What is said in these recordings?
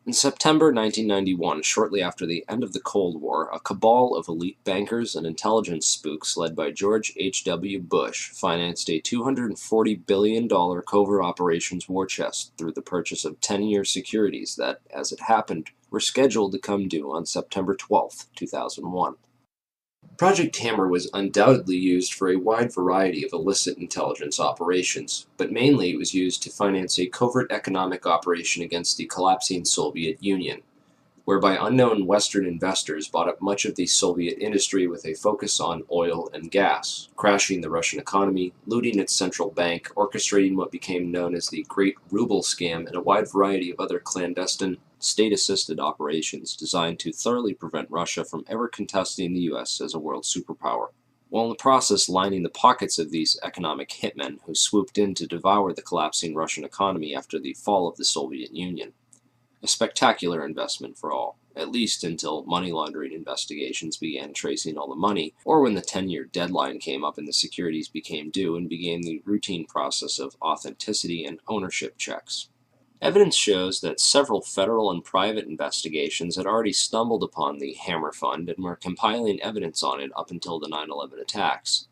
In September 1991, shortly after the end of the Cold War, a cabal of elite bankers and intelligence spooks led by George H.W. Bush financed a $240 billion covert operations war chest through the purchase of 10-year securities that, as it happened, were scheduled to come due on September 12, 2001. Project Hammer was undoubtedly used for a wide variety of illicit intelligence operations, but mainly it was used to finance a covert economic operation against the collapsing Soviet Union, whereby unknown Western investors bought up much of the Soviet industry with a focus on oil and gas, crashing the Russian economy, looting its central bank, orchestrating what became known as the Great Ruble Scam, and a wide variety of other clandestine, state-assisted operations designed to thoroughly prevent Russia from ever contesting the U.S. as a world superpower, while in the process lining the pockets of these economic hitmen who swooped in to devour the collapsing Russian economy after the fall of the Soviet Union. A spectacular investment for all, at least until money laundering investigations began tracing all the money, or when the 10-year deadline came up and the securities became due and began the routine process of authenticity and ownership checks. Evidence shows that several federal and private investigations had already stumbled upon the Hammer Fund and were compiling evidence on it up until the 9/11 attacks.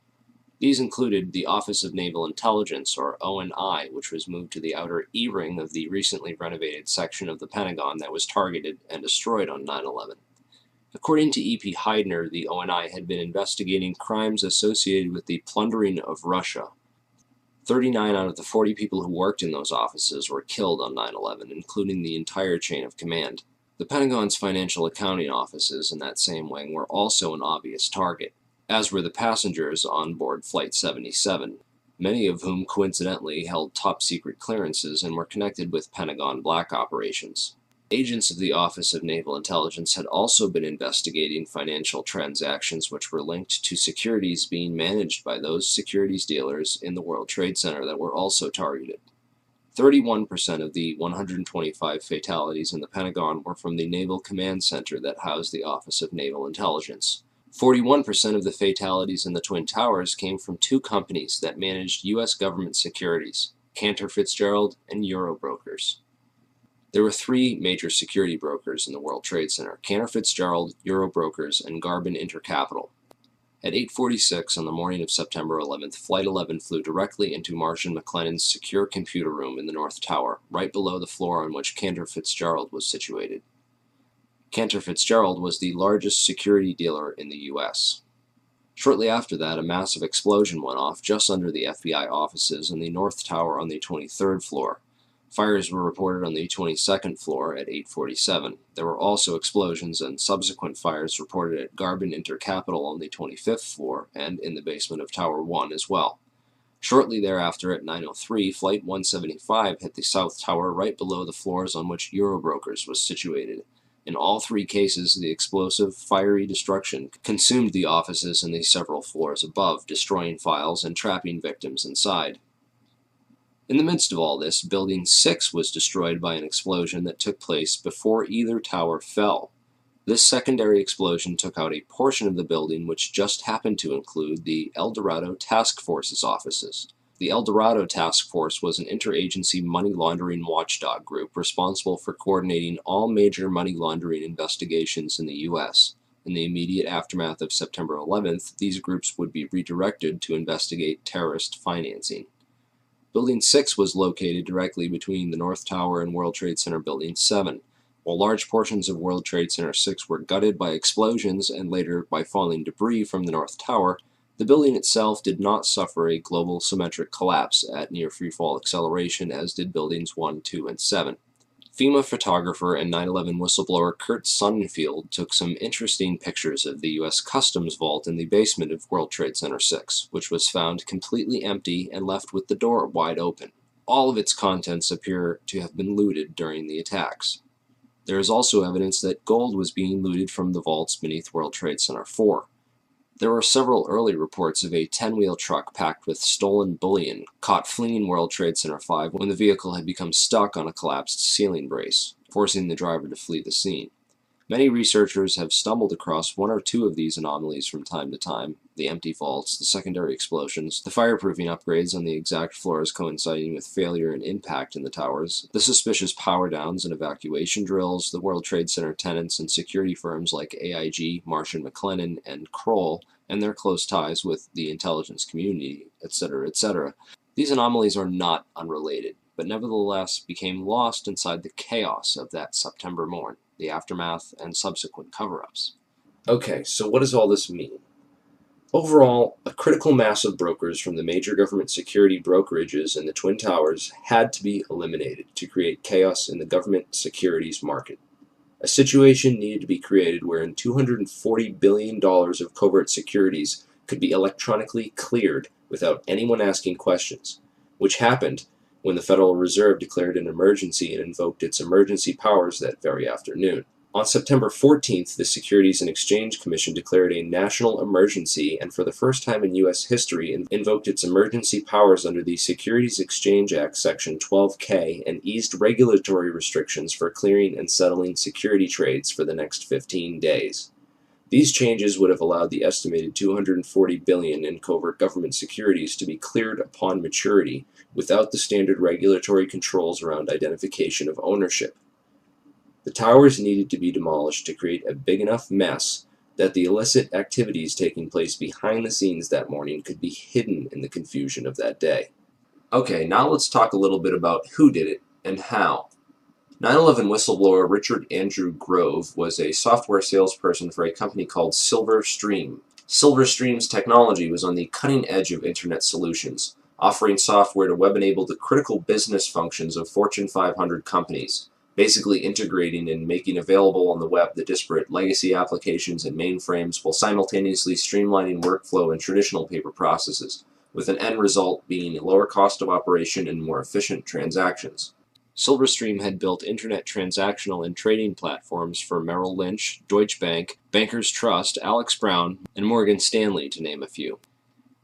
These included the Office of Naval Intelligence, or ONI, which was moved to the outer E-ring of the recently renovated section of the Pentagon that was targeted and destroyed on 9/11. According to E.P. Heidner, the ONI had been investigating crimes associated with the plundering of Russia. 39 out of the 40 people who worked in those offices were killed on 9/11, including the entire chain of command. The Pentagon's financial accounting offices in that same wing were also an obvious target, as were the passengers on board Flight 77, many of whom coincidentally held top-secret clearances and were connected with Pentagon black operations. Agents of the Office of Naval Intelligence had also been investigating financial transactions which were linked to securities being managed by those securities dealers in the World Trade Center that were also targeted. 31% of the 125 fatalities in the Pentagon were from the Naval Command Center that housed the Office of Naval Intelligence. 41% of the fatalities in the Twin Towers came from two companies that managed U.S. government securities, Cantor Fitzgerald and Eurobrokers. There were three major security brokers in the World Trade Center: Cantor Fitzgerald, Eurobrokers, and Garbin Intercapital. At 8:46 on the morning of September 11th, Flight 11 flew directly into Marshall McLennan's secure computer room in the North Tower, right below the floor on which Cantor Fitzgerald was situated. Cantor Fitzgerald was the largest security dealer in the U.S. Shortly after that, a massive explosion went off just under the FBI offices in the North Tower on the 23rd floor. Fires were reported on the 22nd floor at 8:47. There were also explosions and subsequent fires reported at Garbin Intercapital on the 25th floor and in the basement of Tower 1 as well. Shortly thereafter, at 9:03, Flight 175 hit the South Tower right below the floors on which Eurobrokers was situated. In all three cases, the explosive, fiery destruction consumed the offices and the several floors above, destroying files and trapping victims inside. In the midst of all this, Building 6 was destroyed by an explosion that took place before either tower fell. This secondary explosion took out a portion of the building which just happened to include the El Dorado Task Force's offices. The El Dorado Task Force was an interagency money laundering watchdog group responsible for coordinating all major money laundering investigations in the U.S. In the immediate aftermath of September 11th, these groups would be redirected to investigate terrorist financing. Building 6 was located directly between the North Tower and World Trade Center Building 7. While large portions of World Trade Center 6 were gutted by explosions and later by falling debris from the North Tower, the building itself did not suffer a global symmetric collapse at near freefall acceleration as did Buildings 1, 2, and 7. FEMA photographer and 9/11 whistleblower Kurt Sonnenfeld took some interesting pictures of the U.S. Customs vault in the basement of World Trade Center 6, which was found completely empty and left with the door wide open. All of its contents appear to have been looted during the attacks. There is also evidence that gold was being looted from the vaults beneath World Trade Center 4. There were several early reports of a 10-wheel truck packed with stolen bullion caught fleeing World Trade Center 5 when the vehicle had become stuck on a collapsed ceiling brace, forcing the driver to flee the scene. Many researchers have stumbled across one or two of these anomalies from time to time: the empty vaults, the secondary explosions, the fireproofing upgrades on the exact floors coinciding with failure and impact in the towers, the suspicious power downs and evacuation drills, the World Trade Center tenants and security firms like AIG, Marsh & McLennan, and Kroll, and their close ties with the intelligence community, etc., etc. These anomalies are not unrelated, but nevertheless became lost inside the chaos of that September morn, the aftermath, and subsequent cover-ups. Okay, so what does all this mean? Overall, a critical mass of brokers from the major government security brokerages in the Twin Towers had to be eliminated to create chaos in the government securities market. A situation needed to be created wherein $240 billion of covert securities could be electronically cleared without anyone asking questions, which happened when the Federal Reserve declared an emergency and invoked its emergency powers that very afternoon. On September 14th, the Securities and Exchange Commission declared a national emergency and for the first time in U.S. history invoked its emergency powers under the Securities Exchange Act Section 12K and eased regulatory restrictions for clearing and settling security trades for the next 15 days. These changes would have allowed the estimated $240 billion in covert government securities to be cleared upon maturity without the standard regulatory controls around identification of ownership. The towers needed to be demolished to create a big enough mess that the illicit activities taking place behind the scenes that morning could be hidden in the confusion of that day. Okay, now let's talk a little bit about who did it and how. 9/11 whistleblower Richard Andrew Grove was a software salesperson for a company called Silverstream. Silverstream's technology was on the cutting edge of Internet solutions, offering software to web-enable the critical business functions of Fortune 500 companies, basically integrating and making available on the web the disparate legacy applications and mainframes while simultaneously streamlining workflow and traditional paper processes, with an end result being a lower cost of operation and more efficient transactions. Silverstream had built Internet transactional and trading platforms for Merrill Lynch, Deutsche Bank, Bankers Trust, Alex Brown, and Morgan Stanley, to name a few.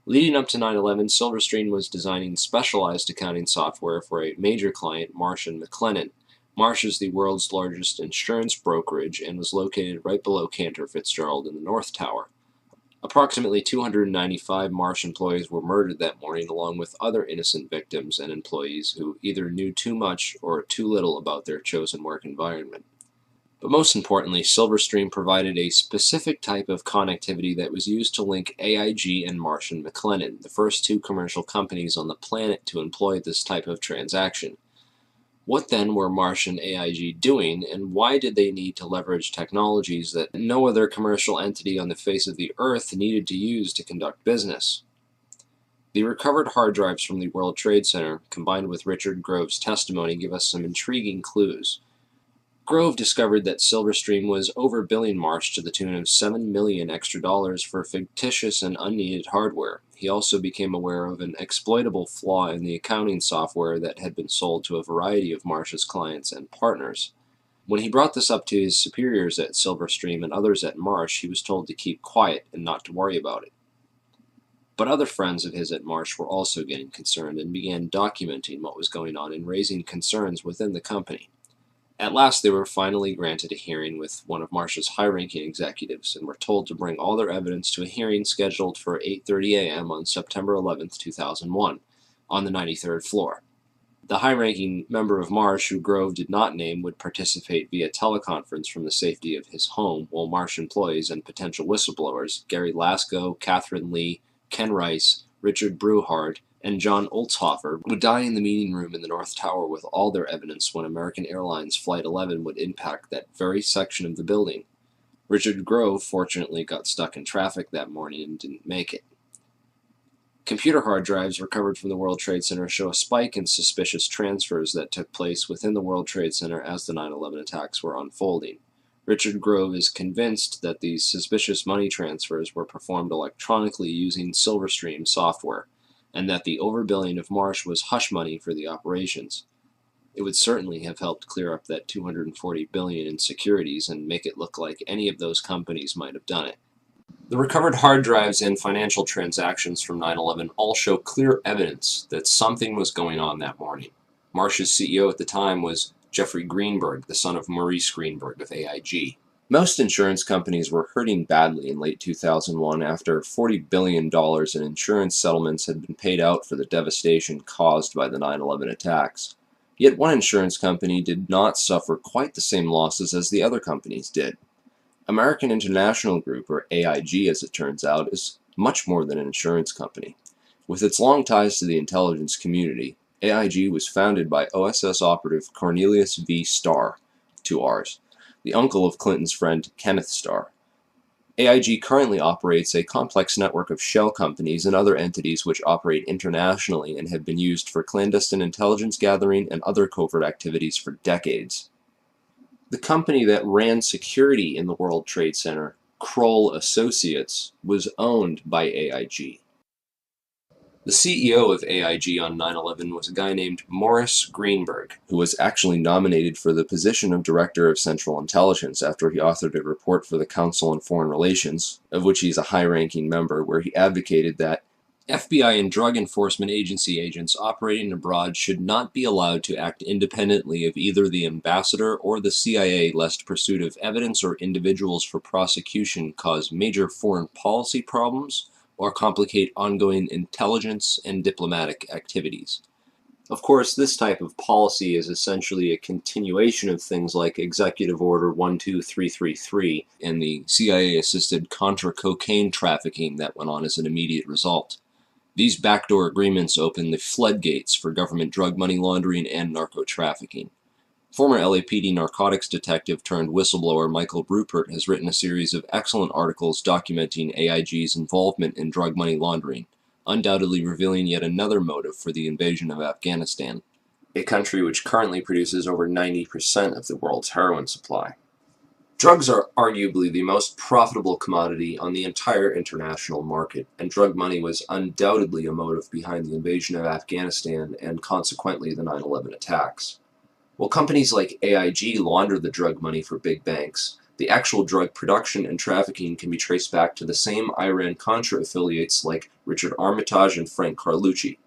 Leading up to 9/11, Silverstream was designing specialized accounting software for a major client, Marsh & McLennan. Marsh is the world's largest insurance brokerage and was located right below Cantor Fitzgerald in the North Tower. Approximately 295 Marsh employees were murdered that morning, along with other innocent victims and employees who either knew too much or too little about their chosen work environment. But most importantly, Silverstream provided a specific type of connectivity that was used to link AIG and Marsh & McLennan, the first two commercial companies on the planet to employ this type of transaction. What then were Marsh and AIG doing, and why did they need to leverage technologies that no other commercial entity on the face of the earth needed to use to conduct business? The recovered hard drives from the World Trade Center, combined with Richard Grove's testimony, give us some intriguing clues. Grove discovered that Silverstream was overbilling Marsh to the tune of $7 million extra for fictitious and unneeded hardware. He also became aware of an exploitable flaw in the accounting software that had been sold to a variety of Marsh's clients and partners. When he brought this up to his superiors at Silverstream and others at Marsh, he was told to keep quiet and not to worry about it. But other friends of his at Marsh were also getting concerned and began documenting what was going on and raising concerns within the company. At last, they were finally granted a hearing with one of Marsh's high-ranking executives and were told to bring all their evidence to a hearing scheduled for 8:30 a.m. on September 11, 2001, on the 93rd floor. The high-ranking member of Marsh, who Grove did not name, would participate via teleconference from the safety of his home, while Marsh employees and potential whistleblowers, Gary Lasko, Catherine Lee, Ken Rice, Richard Breuhardt, and John Oltzhofer, would die in the meeting room in the North Tower with all their evidence when American Airlines Flight 11 would impact that very section of the building. Richard Grove fortunately got stuck in traffic that morning and didn't make it. Computer hard drives recovered from the World Trade Center show a spike in suspicious transfers that took place within the World Trade Center as the 9/11 attacks were unfolding. Richard Grove is convinced that these suspicious money transfers were performed electronically using Silverstream software, and that the overbilling of Marsh was hush money for the operations. It would certainly have helped clear up that $240 billion in securities and make it look like any of those companies might have done it. The recovered hard drives and financial transactions from 9/11 all show clear evidence that something was going on that morning. Marsh's CEO at the time was Jeffrey Greenberg, the son of Maurice Greenberg of AIG. Most insurance companies were hurting badly in late 2001 after $40 billion in insurance settlements had been paid out for the devastation caused by the 9/11 attacks. Yet one insurance company did not suffer quite the same losses as the other companies did. American International Group, or AIG as it turns out, is much more than an insurance company. With its long ties to the intelligence community, AIG was founded by OSS operative Cornelius V. Starr, 2 R's, the uncle of Clinton's friend Kenneth Starr. AIG currently operates a complex network of shell companies and other entities which operate internationally and have been used for clandestine intelligence gathering and other covert activities for decades. The company that ran security in the World Trade Center, Kroll Associates, was owned by AIG. The CEO of AIG on 9/11 was a guy named Morris Greenberg, who was actually nominated for the position of Director of Central Intelligence after he authored a report for the Council on Foreign Relations, of which he's a high-ranking member, where he advocated that FBI and Drug Enforcement Agency agents operating abroad should not be allowed to act independently of either the ambassador or the CIA, lest pursuit of evidence or individuals for prosecution cause major foreign policy problems or complicate ongoing intelligence and diplomatic activities. Of course, this type of policy is essentially a continuation of things like Executive Order 12333 and the CIA-assisted Contra cocaine trafficking that went on as an immediate result. These backdoor agreements open the floodgates for government drug money laundering and narco-trafficking. Former LAPD narcotics detective turned whistleblower Michael Rupert has written a series of excellent articles documenting AIG's involvement in drug money laundering, undoubtedly revealing yet another motive for the invasion of Afghanistan, a country which currently produces over 90% of the world's heroin supply. Drugs are arguably the most profitable commodity on the entire international market, and drug money was undoubtedly a motive behind the invasion of Afghanistan and consequently the 9/11 attacks. While companies like AIG launder the drug money for big banks, the actual drug production and trafficking can be traced back to the same Iran-Contra affiliates like Richard Armitage and Frank Carlucci.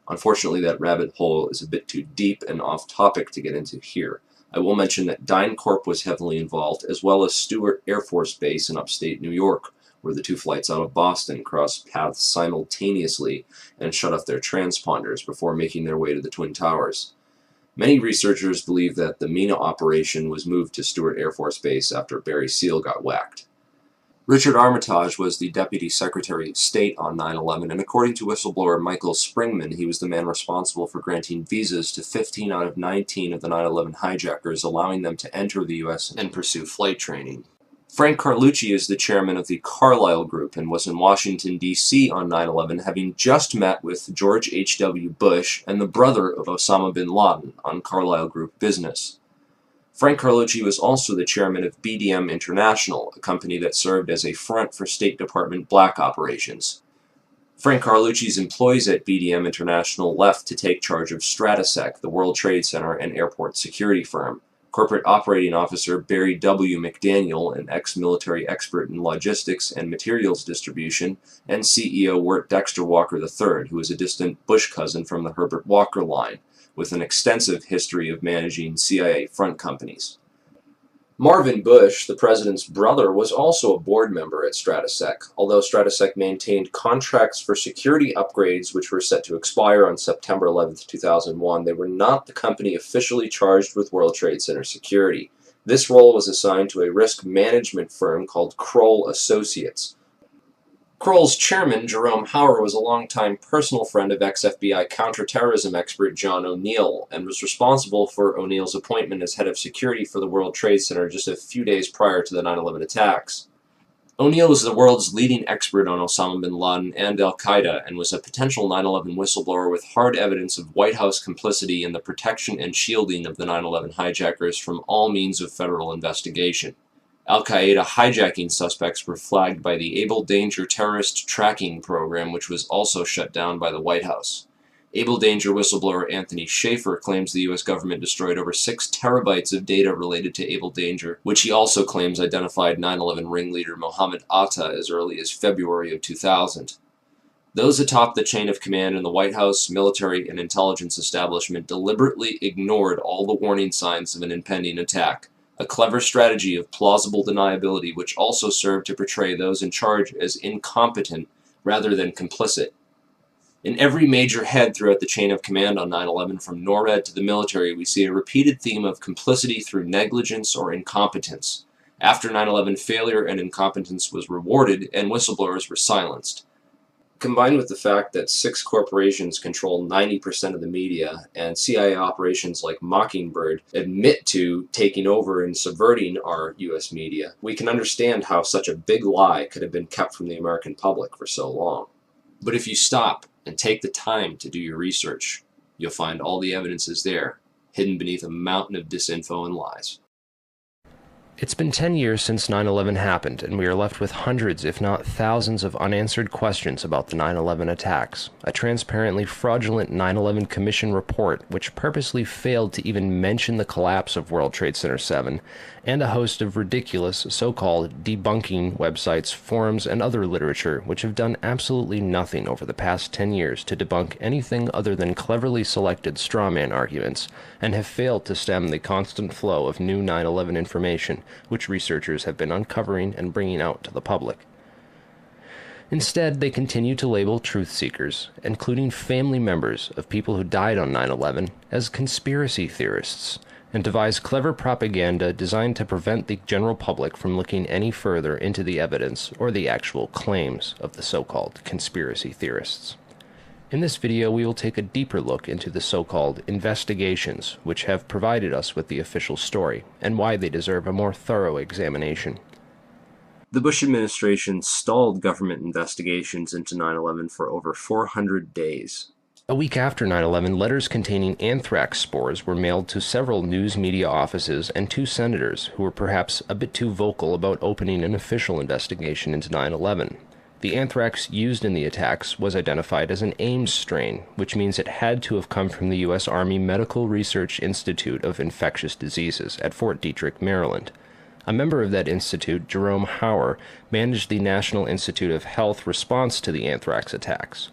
Unfortunately, that rabbit hole is a bit too deep and off-topic to get into here. I will mention that DynCorp was heavily involved, as well as Stewart Air Force Base in upstate New York, where the two flights out of Boston crossed paths simultaneously and shut off their transponders before making their way to the Twin Towers. Many researchers believe that the MENA operation was moved to Stewart Air Force Base after Barry Seal got whacked. Richard Armitage was the Deputy Secretary of State on 9/11, and according to whistleblower Michael Springman, he was the man responsible for granting visas to 15 out of 19 of the 9/11 hijackers, allowing them to enter the U.S. and pursue flight training. Frank Carlucci is the chairman of the Carlyle Group and was in Washington, D.C. on 9/11, having just met with George H.W. Bush and the brother of Osama bin Laden on Carlyle Group business. Frank Carlucci was also the chairman of BDM International, a company that served as a front for State Department black operations. Frank Carlucci's employees at BDM International left to take charge of Stratesec, the World Trade Center and airport security firm. Corporate Operating Officer Barry W. McDaniel, an ex-military expert in logistics and materials distribution, and CEO Wirt Dexter Walker III, who is a distant Bush cousin from the Herbert Walker line, with an extensive history of managing CIA front companies. Marvin Bush, the president's brother, was also a board member at Stratesec, although Stratesec maintained contracts for security upgrades which were set to expire on September 11, 2001. They were not the company officially charged with World Trade Center security. This role was assigned to a risk management firm called Kroll Associates. Kroll's chairman, Jerome Hauer, was a longtime personal friend of ex-FBI counterterrorism expert John O'Neill and was responsible for O'Neill's appointment as head of security for the World Trade Center just a few days prior to the 9/11 attacks. O'Neill was the world's leading expert on Osama bin Laden and al-Qaeda and was a potential 9/11 whistleblower with hard evidence of White House complicity in the protection and shielding of the 9/11 hijackers from all means of federal investigation. Al-Qaeda hijacking suspects were flagged by the Able Danger terrorist tracking program, which was also shut down by the White House. Able Danger whistleblower Anthony Schaefer claims the U.S. government destroyed over 6 terabytes of data related to Able Danger, which he also claims identified 9/11 ringleader Mohammed Atta as early as February of 2000. Those atop the chain of command in the White House, military, and intelligence establishment deliberately ignored all the warning signs of an impending attack, a clever strategy of plausible deniability which also served to portray those in charge as incompetent rather than complicit. In every major head throughout the chain of command on 9/11, from NORAD to the military, we see a repeated theme of complicity through negligence or incompetence. After 9/11, failure and incompetence was rewarded, and whistleblowers were silenced. Combined with the fact that 6 corporations control 90% of the media, and CIA operations like Mockingbird admit to taking over and subverting our US media, we can understand how such a big lie could have been kept from the American public for so long. But if you stop and take the time to do your research, you'll find all the evidence is there, hidden beneath a mountain of disinfo and lies. It's been 10 years since 9/11 happened, and we are left with hundreds, if not thousands, of unanswered questions about the 9/11 attacks. A transparently fraudulent 9/11 Commission report, which purposely failed to even mention the collapse of World Trade Center 7, and a host of ridiculous, so-called debunking websites, forums, and other literature, which have done absolutely nothing over the past 10 years to debunk anything other than cleverly selected strawman arguments, and have failed to stem the constant flow of new 9/11 information, which researchers have been uncovering and bringing out to the public. Instead, they continue to label truth seekers, including family members of people who died on 9/11, as conspiracy theorists, and devise clever propaganda designed to prevent the general public from looking any further into the evidence or the actual claims of the so-called conspiracy theorists. In this video, we will take a deeper look into the so-called investigations, which have provided us with the official story, and why they deserve a more thorough examination. The Bush administration stalled government investigations into 9/11 for over 400 days. A week after 9/11, letters containing anthrax spores were mailed to several news media offices and 2 senators who were perhaps a bit too vocal about opening an official investigation into 9/11. The anthrax used in the attacks was identified as an Ames strain, which means it had to have come from the U.S. Army Medical Research Institute of Infectious Diseases at Fort Detrick, Maryland. A member of that institute, Jerome Hauer, managed the National Institute of Health response to the anthrax attacks.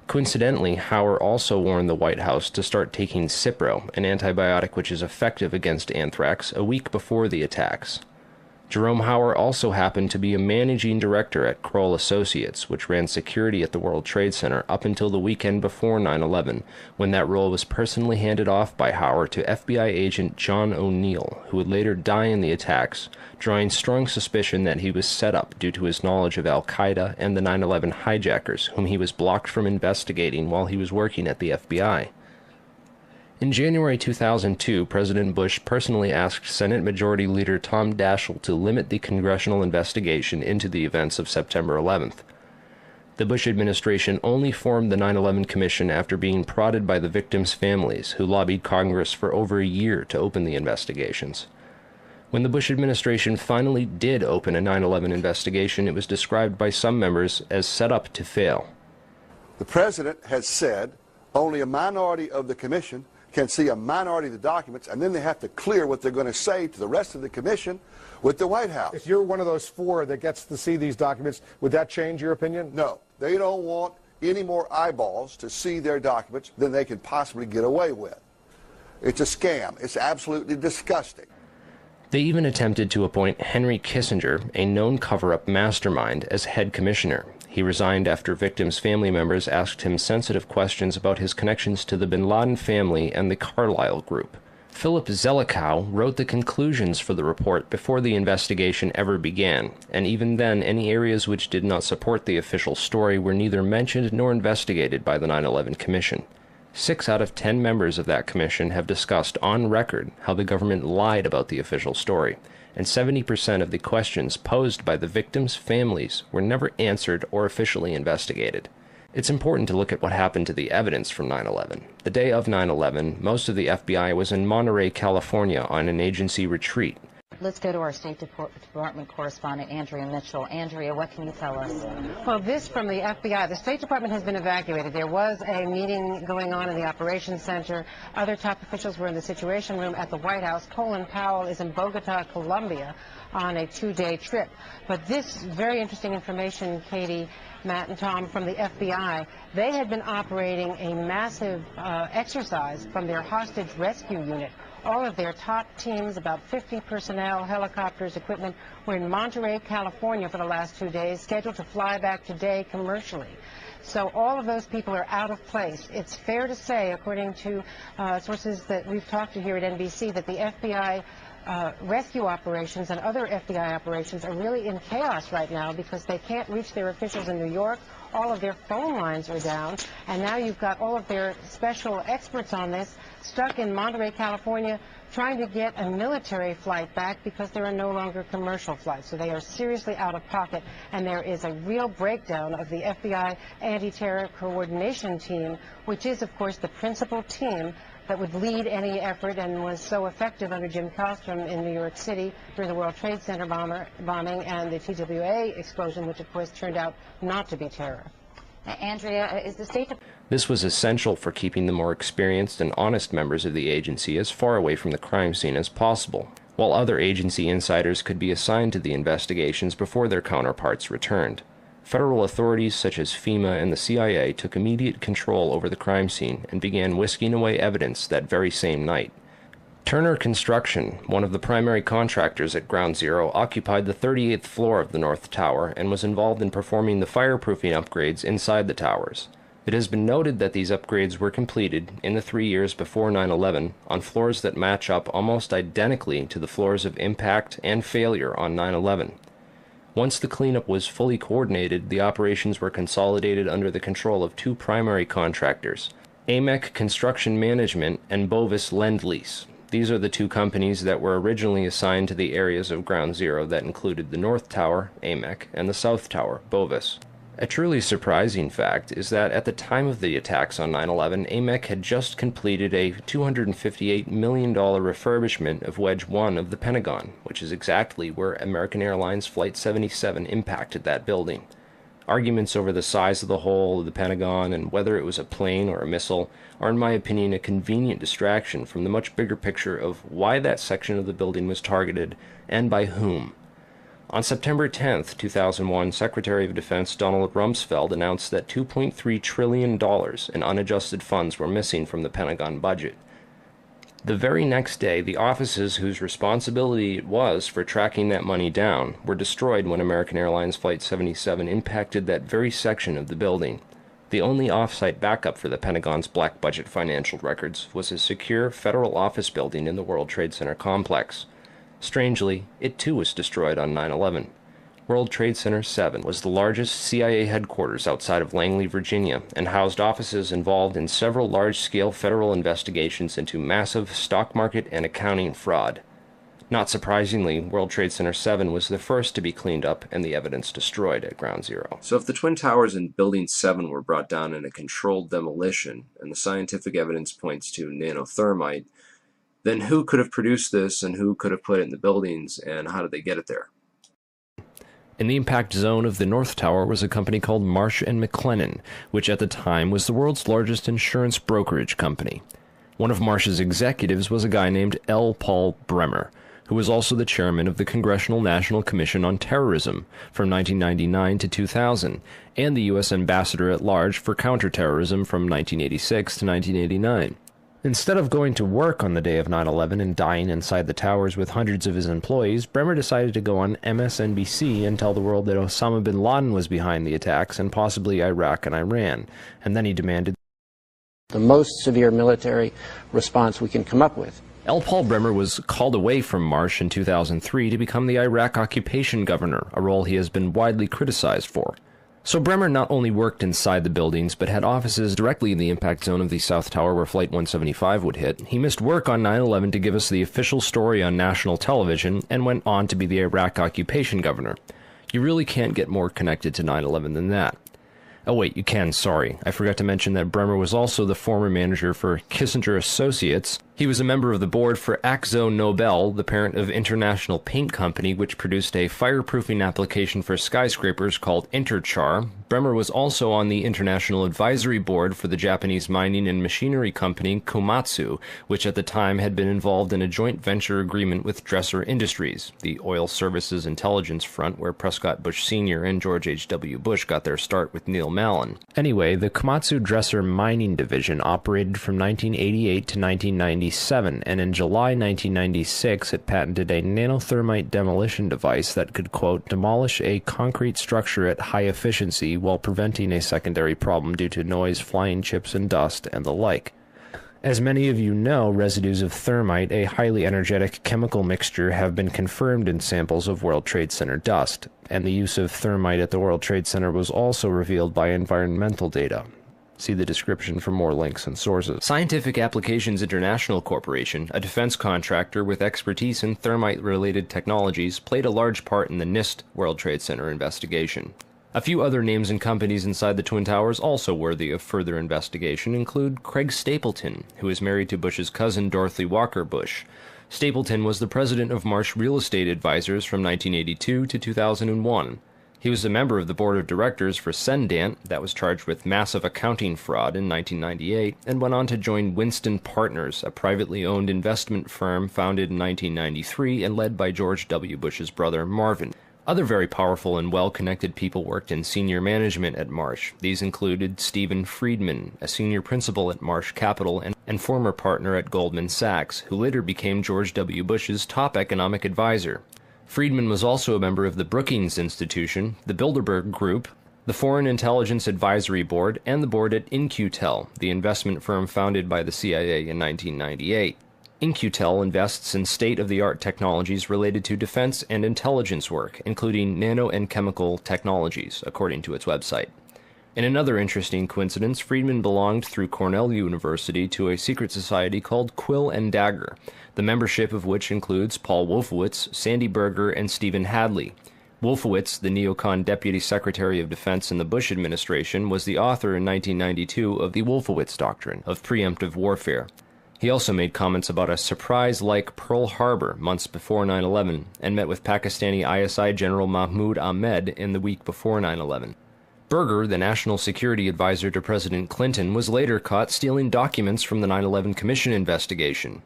Coincidentally, Hauer also warned the White House to start taking Cipro, an antibiotic which is effective against anthrax, a week before the attacks. Jerome Hauer also happened to be a managing director at Kroll Associates, which ran security at the World Trade Center up until the weekend before 9/11, when that role was personally handed off by Hauer to FBI agent John O'Neill, who would later die in the attacks, drawing strong suspicion that he was set up due to his knowledge of Al-Qaeda and the 9/11 hijackers, whom he was blocked from investigating while he was working at the FBI. In January 2002, President Bush personally asked Senate Majority Leader Tom Daschle to limit the congressional investigation into the events of September 11th. The Bush administration only formed the 9/11 Commission after being prodded by the victims' families, who lobbied Congress for over a year to open the investigations. When the Bush administration finally did open a 9/11 investigation, it was described by some members as set up to fail. The President has said only a minority of the Commission can see a minority of the documents, and then they have to clear what they're going to say to the rest of the Commission with the White House. If you're one of those 4 that gets to see these documents, would that change your opinion? No. They don't want any more eyeballs to see their documents than they can possibly get away with. It's a scam. It's absolutely disgusting. They even attempted to appoint Henry Kissinger, a known cover-up mastermind, as head commissioner. He resigned after victims' family members asked him sensitive questions about his connections to the bin Laden family and the Carlyle Group. Philip Zelikow wrote the conclusions for the report before the investigation ever began, and even then any areas which did not support the official story were neither mentioned nor investigated by the 9/11 Commission. 6 out of 10 members of that commission have discussed on record how the government lied about the official story, and 70% of the questions posed by the victims' families were never answered or officially investigated. It's important to look at what happened to the evidence from 9/11. The day of 9/11, most of the FBI was in Monterey, California on an agency retreat. Let's go to our State Department correspondent, Andrea Mitchell. Andrea, what can you tell us? Well, this from the FBI. The State Department has been evacuated. There was a meeting going on in the Operations Center. Other top officials were in the Situation Room at the White House. Colin Powell is in Bogota, Colombia, on a 2-day trip. But this very interesting information, Katie, Matt, and Tom, from the FBI, they had been operating a massive exercise from their hostage rescue unit All of their top teams, about 50 personnel, helicopters, equipment, were in Monterey, California for the last 2 days, scheduled to fly back today commercially. So all of those people are out of place. It's fair to say, according to sources that we've talked to here at NBC, that the FBI rescue operations and other FBI operations are really in chaos right now because they can't reach their officials in New York. All of their phone lines are down, and now you've got all of their special experts on this stuck in Monterey, California, trying to get a military flight back because there are no longer commercial flights. So they are seriously out of pocket, and there is a real breakdown of the FBI anti-terror coordination team, which is, of course, the principal team that would lead any effort and was so effective under Jim Kallstrom in New York City during the World Trade Center bombing and the TWA explosion, which, of course, turned out not to be terror. Andrea, is the State Department... This was essential for keeping the more experienced and honest members of the agency as far away from the crime scene as possible, while other agency insiders could be assigned to the investigations before their counterparts returned. Federal authorities such as FEMA and the CIA took immediate control over the crime scene and began whisking away evidence that very same night. Turner Construction, one of the primary contractors at Ground Zero, occupied the 38th floor of the North Tower and was involved in performing the fireproofing upgrades inside the towers. It has been noted that these upgrades were completed in the 3 years before 9/11 on floors that match up almost identically to the floors of impact and failure on 9/11. Once the cleanup was fully coordinated, the operations were consolidated under the control of two primary contractors, AMEC Construction Management and Bovis Lend-Lease. These are the two companies that were originally assigned to the areas of Ground Zero that included the North Tower, AMEC, and the South Tower, Bovis. A truly surprising fact is that at the time of the attacks on 9/11, AMEC had just completed a $258 million refurbishment of Wedge 1 of the Pentagon, which is exactly where American Airlines Flight 77 impacted that building. Arguments over the size of the hole of the Pentagon and whether it was a plane or a missile are, in my opinion, a convenient distraction from the much bigger picture of why that section of the building was targeted and by whom. On September 10, 2001, Secretary of Defense Donald Rumsfeld announced that $2.3 trillion in unadjusted funds were missing from the Pentagon budget. The very next day, the offices whose responsibility it was for tracking that money down were destroyed when American Airlines Flight 77 impacted that very section of the building. The only off-site backup for the Pentagon's black budget financial records was a secure federal office building in the World Trade Center complex. Strangely, it too was destroyed on 9/11. World Trade Center 7 was the largest CIA headquarters outside of Langley, Virginia, and housed offices involved in several large-scale federal investigations into massive stock market and accounting fraud. Not surprisingly, World Trade Center 7 was the first to be cleaned up and the evidence destroyed at Ground Zero. So if the Twin Towers and Building 7 were brought down in a controlled demolition, and the scientific evidence points to nanothermite, then who could have produced this and who could have put it in the buildings and how did they get it there? In the impact zone of the North Tower was a company called Marsh & McLennan, which at the time was the world's largest insurance brokerage company. One of Marsh's executives was a guy named L. Paul Bremer, who was also the chairman of the Congressional National Commission on Terrorism from 1999 to 2000, and the U.S. ambassador at large for counterterrorism from 1986 to 1989. Instead of going to work on the day of 9/11 and dying inside the towers with hundreds of his employees, Bremer decided to go on MSNBC and tell the world that Osama bin Laden was behind the attacks and possibly Iraq and Iran, and then he demanded the most severe military response we can come up with. L. Paul Bremer was called away from Marsh in 2003 to become the Iraq occupation governor, a role he has been widely criticized for. So Bremer not only worked inside the buildings, but had offices directly in the impact zone of the South Tower where Flight 175 would hit. He missed work on 9/11 to give us the official story on national television, and went on to be the Iraq occupation governor. You really can't get more connected to 9/11 than that. Oh wait, you can, sorry. I forgot to mention that Bremer was also the former manager for Kissinger Associates. He was a member of the board for Akzo Nobel, the parent of International Paint Company, which produced a fireproofing application for skyscrapers called Interchar. Bremer was also on the International Advisory Board for the Japanese mining and machinery company Komatsu, which at the time had been involved in a joint venture agreement with Dresser Industries, the oil services intelligence front where Prescott Bush Sr. and George H.W. Bush got their start with Neil Mallon. Anyway, the Komatsu Dresser mining division operated from 1988 to 1998 1997, and in July 1996 it patented a nanothermite demolition device that could, quote, demolish a concrete structure at high efficiency while preventing a secondary problem due to noise, flying chips and dust, and the like. As many of you know, residues of thermite, a highly energetic chemical mixture, have been confirmed in samples of World Trade Center dust, and the use of thermite at the World Trade Center was also revealed by environmental data. See the description for more links and sources. Scientific Applications International Corporation, a defense contractor with expertise in thermite-related technologies, played a large part in the NIST World Trade Center investigation. A few other names and companies inside the Twin Towers also worthy of further investigation include Craig Stapleton, who is married to Bush's cousin Dorothy Walker Bush. Stapleton was the president of Marsh Real Estate Advisors from 1982 to 2001. He was a member of the board of directors for Cendant, that was charged with massive accounting fraud in 1998, and went on to join Winston Partners, a privately owned investment firm founded in 1993 and led by George W. Bush's brother Marvin. Other very powerful and well-connected people worked in senior management at Marsh. These included Stephen Friedman, a senior principal at Marsh Capital and former partner at Goldman Sachs, who later became George W. Bush's top economic advisor. Friedman was also a member of the Brookings Institution, the Bilderberg Group, the Foreign Intelligence Advisory Board, and the board at In-Q-Tel, the investment firm founded by the CIA in 1998. In-Q-Tel invests in state-of-the-art technologies related to defense and intelligence work, including nano and chemical technologies, according to its website. In another interesting coincidence, Friedman belonged through Cornell University to a secret society called Quill and Dagger, the membership of which includes Paul Wolfowitz, Sandy Berger, and Stephen Hadley. Wolfowitz, the neocon Deputy Secretary of Defense in the Bush administration, was the author in 1992 of the Wolfowitz Doctrine of preemptive warfare. He also made comments about a surprise-like Pearl Harbor months before 9/11 and met with Pakistani ISI General Mahmoud Ahmed in the week before 9/11. Berger, the national security advisor to President Clinton, was later caught stealing documents from the 9/11 Commission investigation.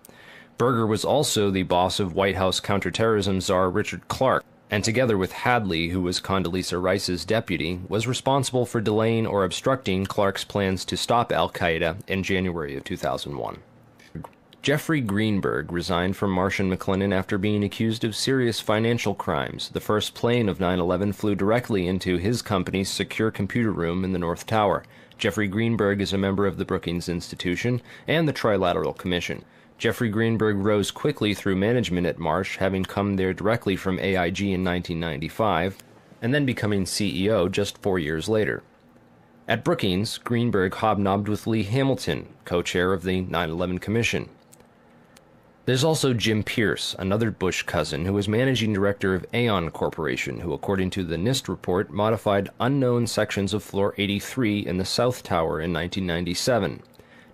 Berger was also the boss of White House counterterrorism czar Richard Clarke, and together with Hadley, who was Condoleezza Rice's deputy, was responsible for delaying or obstructing Clarke's plans to stop al-Qaeda in January of 2001. Jeffrey Greenberg resigned from Marsh & McLennan after being accused of serious financial crimes. The first plane of 9/11 flew directly into his company's secure computer room in the North Tower. Jeffrey Greenberg is a member of the Brookings Institution and the Trilateral Commission. Jeffrey Greenberg rose quickly through management at Marsh, having come there directly from AIG in 1995, and then becoming CEO just 4 years later. At Brookings, Greenberg hobnobbed with Lee Hamilton, co-chair of the 9/11 Commission. There's also Jim Pierce, another Bush cousin, who was managing director of Aon Corporation, who, according to the NIST report, modified unknown sections of Floor 83 in the South Tower in 1997.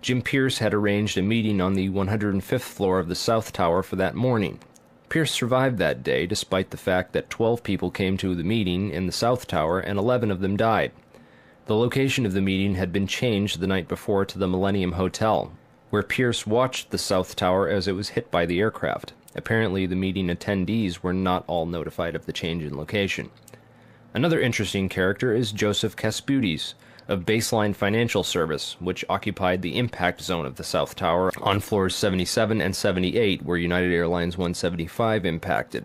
Jim Pierce had arranged a meeting on the 105th floor of the South Tower for that morning. Pierce survived that day, despite the fact that 12 people came to the meeting in the South Tower and 11 of them died. The location of the meeting had been changed the night before to the Millennium Hotel, where Pierce watched the South Tower as it was hit by the aircraft. Apparently, the meeting attendees were not all notified of the change in location. Another interesting character is Joseph Kasputis, of Baseline Financial Service, which occupied the impact zone of the South Tower on floors 77 and 78, where United Airlines 175 impacted.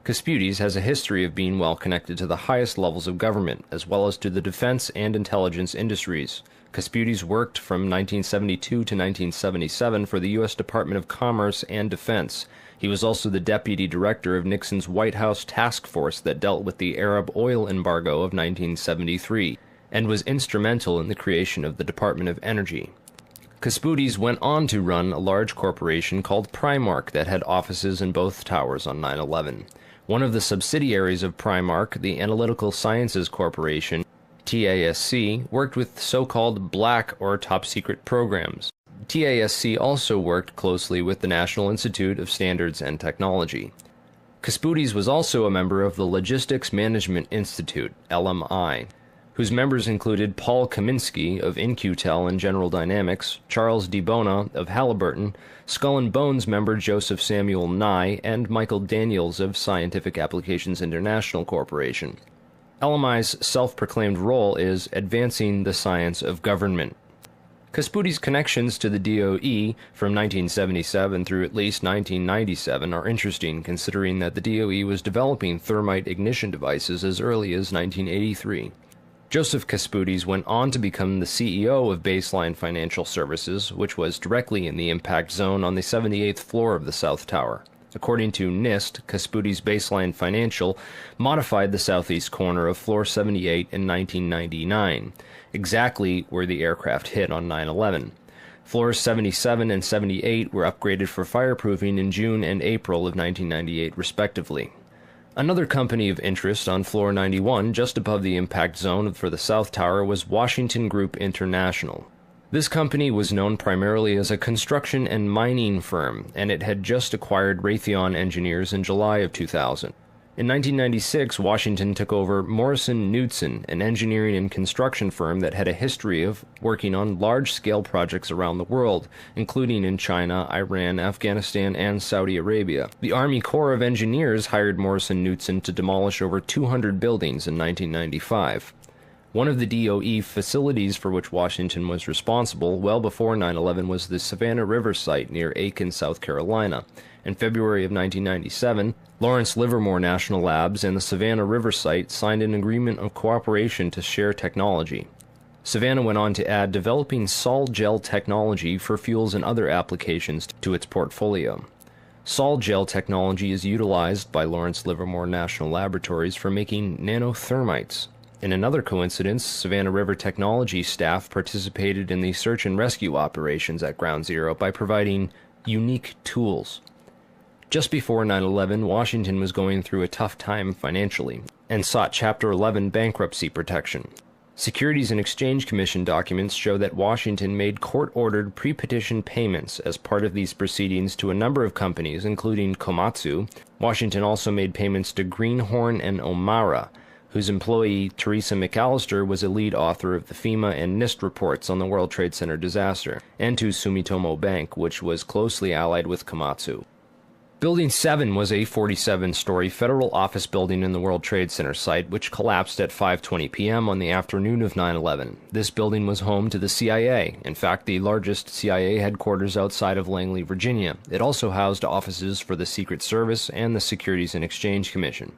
Kasputis has a history of being well connected to the highest levels of government, as well as to the defense and intelligence industries. Kasputis worked from 1972 to 1977 for the U.S. Department of Commerce and Defense. He was also the deputy director of Nixon's White House task force that dealt with the Arab oil embargo of 1973, and was instrumental in the creation of the Department of Energy. Kasputis went on to run a large corporation called Primark that had offices in both towers on 9/11. One of the subsidiaries of Primark, the Analytical Sciences Corporation, TASC, worked with so-called black or top-secret programs. TASC also worked closely with the National Institute of Standards and Technology. Kasputis was also a member of the Logistics Management Institute, LMI, whose members included Paul Kaminsky of In-Q-Tel and General Dynamics, Charles DiBona of Halliburton, Skull and Bones member Joseph Samuel Nye, and Michael Daniels of Scientific Applications International Corporation. LMI's self-proclaimed role is advancing the science of government. Casputi's connections to the DOE from 1977 through at least 1997 are interesting, considering that the DOE was developing thermite ignition devices as early as 1983. Joseph Casputi's went on to become the CEO of Baseline Financial Services, which was directly in the impact zone on the 78th floor of the South Tower. According to NIST, Casputi's Baseline Financial modified the southeast corner of Floor 78 in 1999, exactly where the aircraft hit on 9/11. Floors 77 and 78 were upgraded for fireproofing in June and April of 1998, respectively. Another company of interest on Floor 91, just above the impact zone for the South Tower, was Washington Group International. This company was known primarily as a construction and mining firm, and it had just acquired Raytheon Engineers in July of 2000. In 1996, Washington took over Morrison Knudsen, an engineering and construction firm that had a history of working on large-scale projects around the world, including in China, Iran, Afghanistan, and Saudi Arabia. The Army Corps of Engineers hired Morrison Knudsen to demolish over 200 buildings in 1995. One of the DOE facilities for which Washington was responsible well before 9/11 was the Savannah River site near Aiken, South Carolina. In February of 1997, Lawrence Livermore National Labs and the Savannah River site signed an agreement of cooperation to share technology. Savannah went on to add developing sol gel technology for fuels and other applications to its portfolio. Sol gel technology is utilized by Lawrence Livermore National Laboratories for making nanothermites. In another coincidence, Savannah River Technology staff participated in the search and rescue operations at Ground Zero by providing unique tools. Just before 9/11, Washington was going through a tough time financially and sought Chapter 11 bankruptcy protection. Securities and Exchange Commission documents show that Washington made court-ordered pre-petition payments as part of these proceedings to a number of companies, including Komatsu. Washington also made payments to Greenhorn and Omara, whose employee, Teresa McAllister, was a lead author of the FEMA and NIST reports on the World Trade Center disaster, and to Sumitomo Bank, which was closely allied with Komatsu. Building 7 was a 47-story federal office building in the World Trade Center site, which collapsed at 5:20 p.m. on the afternoon of 9/11. This building was home to the CIA, in fact, the largest CIA headquarters outside of Langley, Virginia. It also housed offices for the Secret Service and the Securities and Exchange Commission.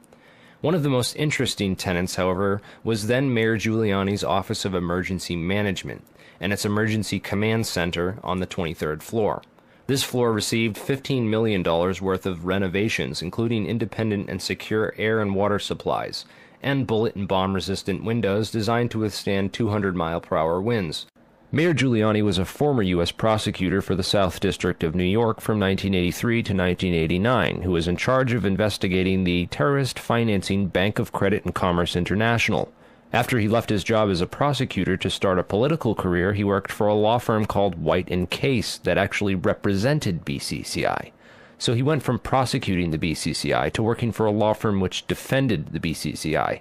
One of the most interesting tenants, however, was then Mayor Giuliani's Office of Emergency Management and its Emergency Command Center on the 23rd floor. This floor received $15 million worth of renovations, including independent and secure air and water supplies, and bullet and bomb-resistant windows designed to withstand 200-mile-per-hour winds. Mayor Giuliani was a former U.S. prosecutor for the South District of New York from 1983 to 1989, who was in charge of investigating the terrorist financing Bank of Credit and Commerce International. After he left his job as a prosecutor to start a political career, he worked for a law firm called White & Case that actually represented BCCI. So he went from prosecuting the BCCI to working for a law firm which defended the BCCI.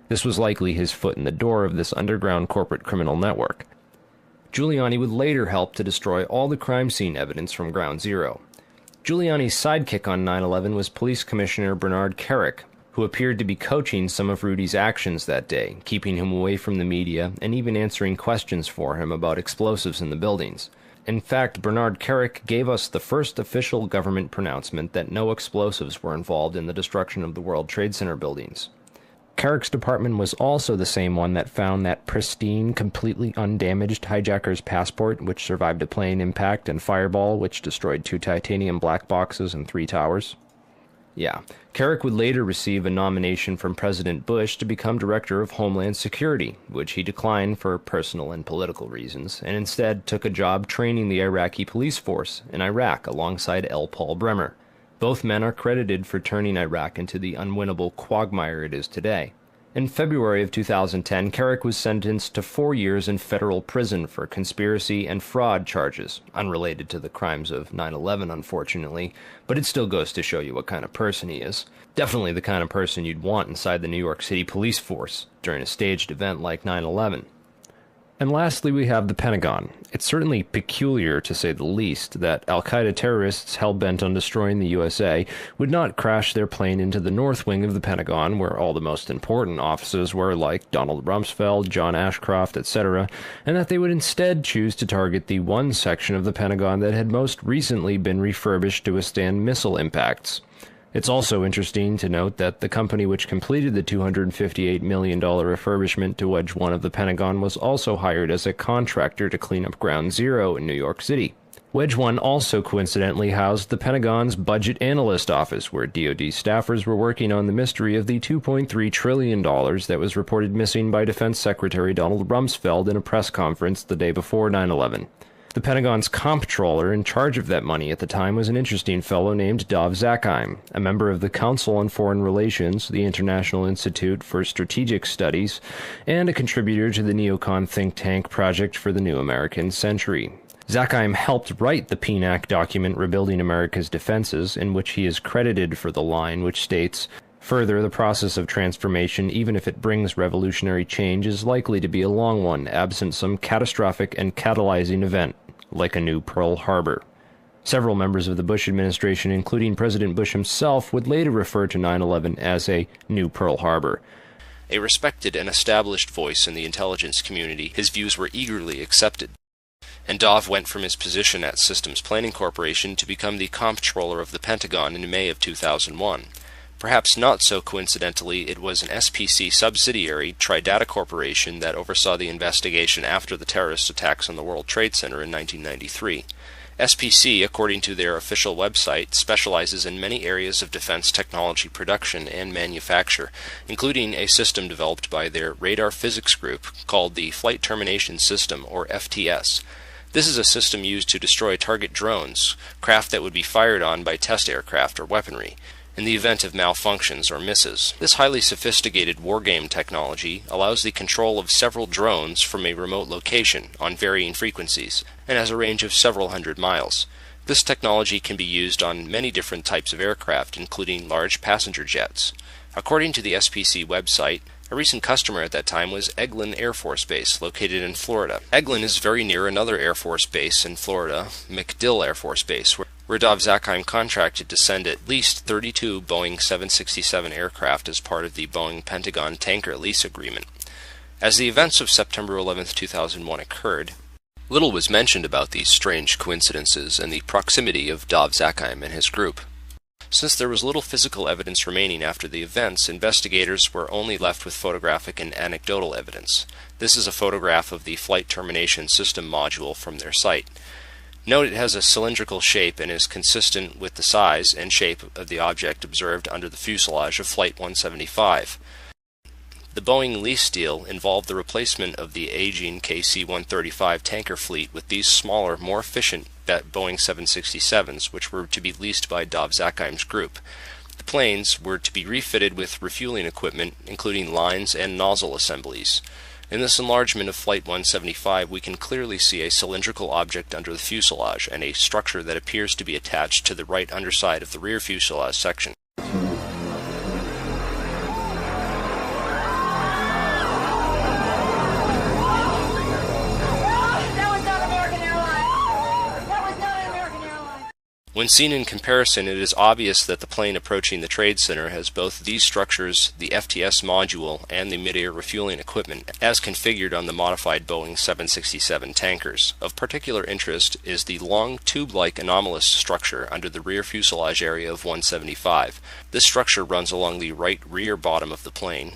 This was likely his foot in the door of this underground corporate criminal network. Giuliani would later help to destroy all the crime scene evidence from Ground Zero. Giuliani's sidekick on 9/11 was Police Commissioner Bernard Kerik, who appeared to be coaching some of Rudy's actions that day, keeping him away from the media and even answering questions for him about explosives in the buildings. In fact, Bernard Kerik gave us the first official government pronouncement that no explosives were involved in the destruction of the World Trade Center buildings. Kerik's department was also the same one that found that pristine, completely undamaged hijacker's passport, which survived a plane impact, and Fireball, which destroyed 2 titanium black boxes and 3 towers. Yeah, Kerik would later receive a nomination from President Bush to become Director of Homeland Security, which he declined for personal and political reasons, and instead took a job training the Iraqi police force in Iraq alongside L. Paul Bremer. Both men are credited for turning Iraq into the unwinnable quagmire it is today. In February of 2010, Kerik was sentenced to 4 years in federal prison for conspiracy and fraud charges, unrelated to the crimes of 9/11, unfortunately, but it still goes to show you what kind of person he is. Definitely the kind of person you'd want inside the New York City police force during a staged event like 9/11. And lastly, we have the Pentagon. It's certainly peculiar, to say the least, that al-Qaeda terrorists hell-bent on destroying the USA would not crash their plane into the north wing of the Pentagon, where all the most important offices were, like Donald Rumsfeld, John Ashcroft, etc., and that they would instead choose to target the one section of the Pentagon that had most recently been refurbished to withstand missile impacts. It's also interesting to note that the company which completed the $258 million refurbishment to Wedge 1 of the Pentagon was also hired as a contractor to clean up Ground Zero in New York City. Wedge 1 also coincidentally housed the Pentagon's Budget Analyst Office, where DoD staffers were working on the mystery of the $2.3 trillion that was reported missing by Defense Secretary Donald Rumsfeld in a press conference the day before 9/11. The Pentagon's comptroller in charge of that money at the time was an interesting fellow named Dov Zakheim, a member of the Council on Foreign Relations, the International Institute for Strategic Studies, and a contributor to the neocon think tank Project for the New American Century. Zakheim helped write the PNAC document Rebuilding America's Defenses, in which he is credited for the line which states, "Further, the process of transformation, even if it brings revolutionary change, is likely to be a long one, absent some catastrophic and catalyzing event, like a new Pearl Harbor." Several members of the Bush administration, including President Bush himself, would later refer to 9/11 as a new Pearl Harbor. A respected and established voice in the intelligence community, his views were eagerly accepted. And Dov went from his position at Systems Planning Corporation to become the comptroller of the Pentagon in May of 2001. Perhaps not so coincidentally, it was an SPC subsidiary, Tridata Corporation, that oversaw the investigation after the terrorist attacks on the World Trade Center in 1993. SPC, according to their official website, specializes in many areas of defense technology production and manufacture, including a system developed by their radar physics group called the Flight Termination System, or FTS. This is a system used to destroy target drones, craft that would be fired on by test aircraft or weaponry, in the event of malfunctions or misses. This highly sophisticated wargame technology allows the control of several drones from a remote location on varying frequencies and has a range of several hundred miles. This technology can be used on many different types of aircraft, including large passenger jets. According to the SPC website, a recent customer at that time was Eglin Air Force Base, located in Florida. Eglin is very near another Air Force base in Florida, MacDill Air Force Base, where Dov Zakheim contracted to send at least 32 Boeing 767 aircraft as part of the Boeing Pentagon tanker lease agreement. As the events of September 11, 2001 occurred, little was mentioned about these strange coincidences and the proximity of Dov Zakheim and his group. Since there was little physical evidence remaining after the events, investigators were only left with photographic and anecdotal evidence. This is a photograph of the Flight Termination System module from their site. Note it has a cylindrical shape and is consistent with the size and shape of the object observed under the fuselage of Flight 175. The Boeing lease deal involved the replacement of the aging KC-135 tanker fleet with these smaller, more efficient Boeing 767s, which were to be leased by Dov Zakheim's group. The planes were to be refitted with refueling equipment, including lines and nozzle assemblies. In this enlargement of Flight 175, we can clearly see a cylindrical object under the fuselage and a structure that appears to be attached to the right underside of the rear fuselage section. When seen in comparison, it is obvious that the plane approaching the Trade Center has both these structures, the FTS module, and the mid-air refueling equipment, as configured on the modified Boeing 767 tankers. Of particular interest is the long tube-like anomalous structure under the rear fuselage area of 175. This structure runs along the right rear bottom of the plane.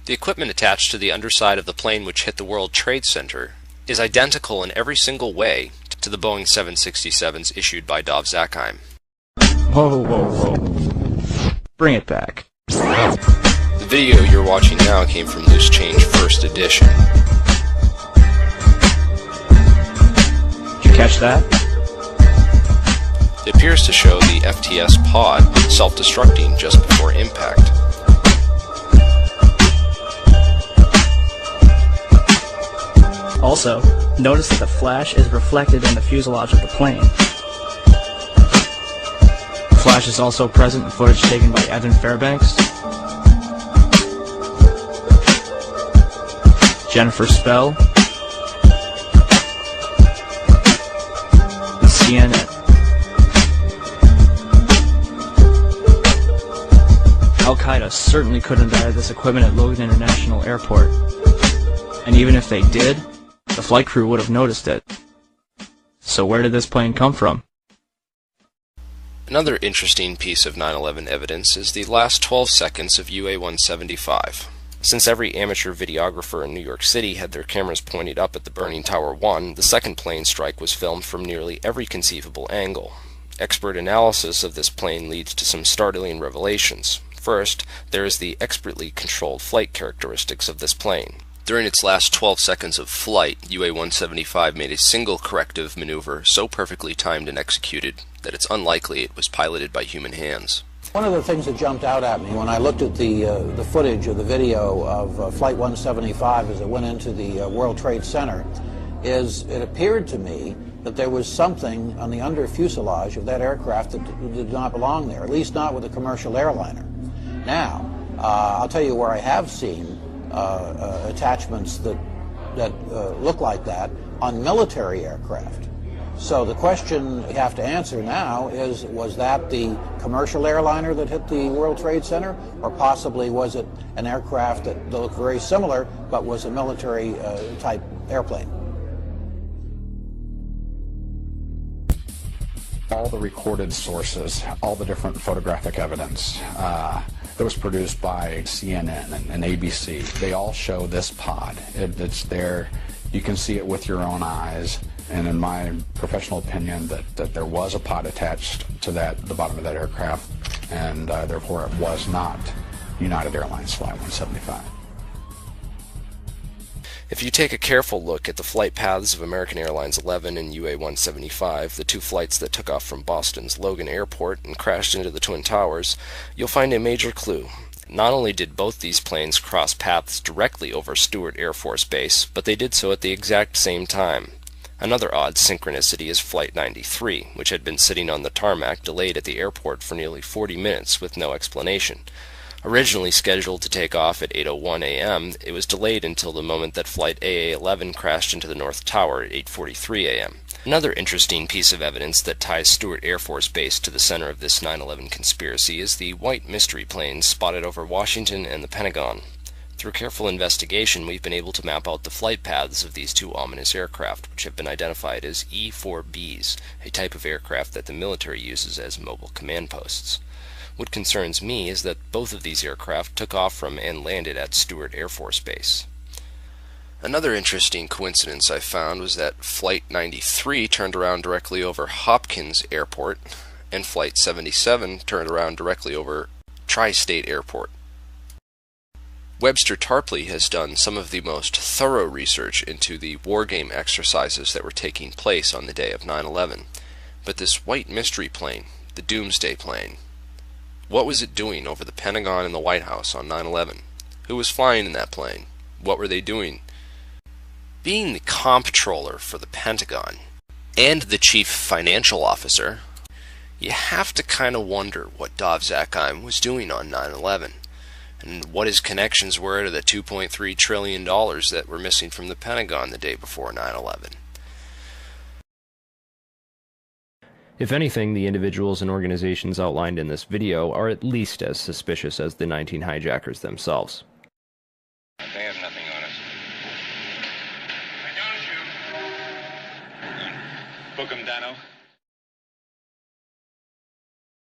The equipment attached to the underside of the plane which hit the World Trade Center is identical in every single way to the Boeing 767s issued by Dov Zakheim. Whoa, whoa, whoa. Bring it back. The video you're watching now came from Loose Change First Edition. Did you catch that? It appears to show the FTS pod self-destructing just before impact. Also, notice that the flash is reflected in the fuselage of the plane. The flash is also present in footage taken by Evan Fairbanks, Jennifer Spell, CNN. Al-Qaeda certainly couldn't have added this equipment at Logan International Airport. And even if they did, the flight crew would have noticed it. So where did this plane come from? Another interesting piece of 9/11 evidence is the last 12 seconds of UA-175. Since every amateur videographer in New York City had their cameras pointed up at the burning Tower 1, the second plane strike was filmed from nearly every conceivable angle. Expert analysis of this plane leads to some startling revelations. First, there is the expertly controlled flight characteristics of this plane. During its last 12 seconds of flight, UA-175 made a single corrective maneuver so perfectly timed and executed that it's unlikely it was piloted by human hands. One of the things that jumped out at me when I looked at the footage of the video of Flight 175 as it went into the World Trade Center is it appeared to me that there was something on the under fuselage of that aircraft that did not belong there, at least not with a commercial airliner. Now, I'll tell you where I have seen attachments that look like that on military aircraft. So the question you have to answer now is, was that the commercial airliner that hit the World Trade Center, or possibly was it an aircraft that looked very similar but was a military type airplane? All the recorded sources, all the different photographic evidence that was produced by CNN and ABC, they all show this pod. It's there. You can see it with your own eyes. And in my professional opinion, that there was a pod attached to the bottom of that aircraft, and therefore it was not United Airlines Flight 175. If you take a careful look at the flight paths of American Airlines 11 and UA-175, the two flights that took off from Boston's Logan Airport and crashed into the Twin Towers, you'll find a major clue. Not only did both these planes cross paths directly over Stewart Air Force Base, but they did so at the exact same time. Another odd synchronicity is Flight 93, which had been sitting on the tarmac delayed at the airport for nearly 40 minutes with no explanation. Originally scheduled to take off at 8:01 a.m., it was delayed until the moment that Flight AA-11 crashed into the North Tower at 8:43 a.m. Another interesting piece of evidence that ties Stewart Air Force Base to the center of this 9/11 conspiracy is the white mystery planes spotted over Washington and the Pentagon. Through careful investigation, we've been able to map out the flight paths of these two ominous aircraft, which have been identified as E-4Bs, a type of aircraft that the military uses as mobile command posts. What concerns me is that both of these aircraft took off from and landed at Stewart Air Force Base. Another interesting coincidence I found was that Flight 93 turned around directly over Hopkins Airport, and Flight 77 turned around directly over Tri-State Airport. Webster Tarpley has done some of the most thorough research into the wargame exercises that were taking place on the day of 9/11. But this white mystery plane, the Doomsday plane, what was it doing over the Pentagon and the White House on 9/11? Who was flying in that plane? What were they doing? Being the comptroller for the Pentagon and the chief financial officer, you have to kind of wonder what Dov Zakheim was doing on 9/11. And what his connections were to the $2.3 trillion that were missing from the Pentagon the day before 9/11. If anything, the individuals and organizations outlined in this video are at least as suspicious as the 19 hijackers themselves. They have nothing on us. I don't shoot. Book 'em, Dano.